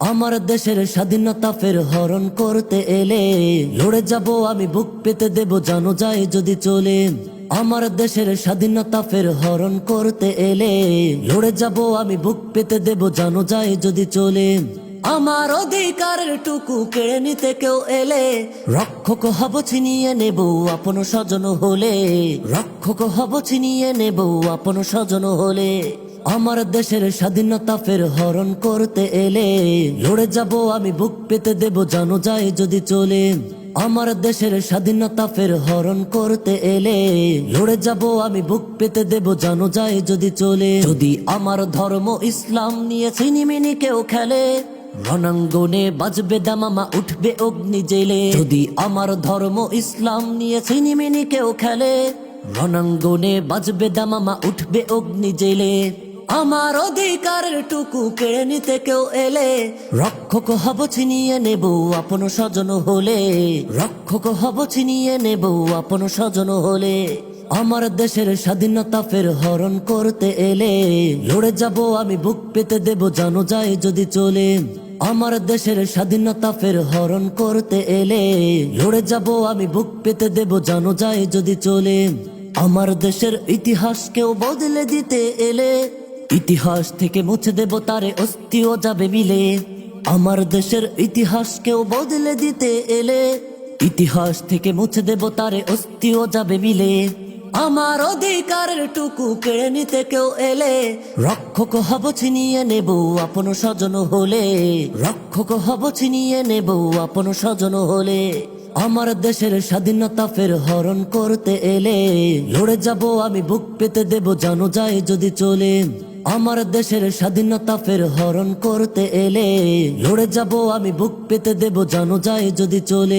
আমার দেশের স্বাধীনতা ফের হরণ করতে এলে লড়ে যাব আমি, বুক পেতে দেব জানো যায় যদি চলে। আমার দেশের স্বাধীনতা ফের হরণ করতে এলে লড়ে যাব আমি, বুক পেতে দেব জানো যায় যদি চলে। আমার অধিকারের টুকু কেড়ে নিতে কেউ এলে রক্ষক হব ছিনিয়ে নেব আপন স্বজন হলে, রক্ষক হব ছিনিয়ে নেব আপন স্বজন হলে। আমার দেশের স্বাধীনতা ফের হরণ করতে এলে লড়ে যাব আমি, বুক পেতে দেব জানো যায় যদি চলে। আমার দেশের স্বাধীনতা ফের হরণ করতে এলে লড়ে যাব আমি, বুক পেতে দেব জানো যায় যদি চলে। যদি আমার ধর্ম ইসলাম নিয়ে ছিনিমিনি কেউ খেলে রণাঙ্গনে বাজবে দামামা, উঠবে অগ্নি জেলে। যদি আমার ধর্ম ইসলাম নিয়ে ছিনিমিনি কেউ খেলে রণাঙ্গনে বাজবে দামামা, উঠবে অগ্নি জেলে। আমার অধিকারের টুকু কেড়ে নিতে কেউ এলে রক্ষক হব ছিনিয়ে নেব আপন স্বজন হলে, রক্ষক হব ছিনিয়ে নেব আপন স্বজন হলে। আমার দেশের স্বাধীনতা ফের হরণ করতে এলে লড়ে যাব আমি, বুক পেতে দেব জানো যায় যদি চলে। আমার দেশের স্বাধীনতা ফের হরণ করতে এলে লড়ে যাব আমি, বুক পেতে দেব জানো যায় যদি চলে। আমার দেশের ইতিহাস কেউ বদলে দিতে এলে ইতিহাস থেকে মুছে দেব তারে, অস্থিও যাবে মিলে। আমার দেশের ইতিহাস কেউ বদলে দিতে এলে ইতিহাস থেকে মুছে দেব তারে, অস্থিও যাবে মিলে। আমার অধিকারের টুকু কেড়ে নিতে কেউ এলে রক্ষক হব ছিনিয়ে নেব আপন স্বজন হলে, রক্ষক হব ছিনিয়ে নেব আপন স্বজন হলে। আমার দেশের স্বাধীনতা ফের হরণ করতে এলে লড়ে যাব আমি, বুক পেতে দেব জানো যায় যদি চলে। আমার দেশের স্বাধীনতা ফের হরণ করতে এলে লড়ে যাব আমি, বুক পেতে দেব জানো যায় যদি চলে।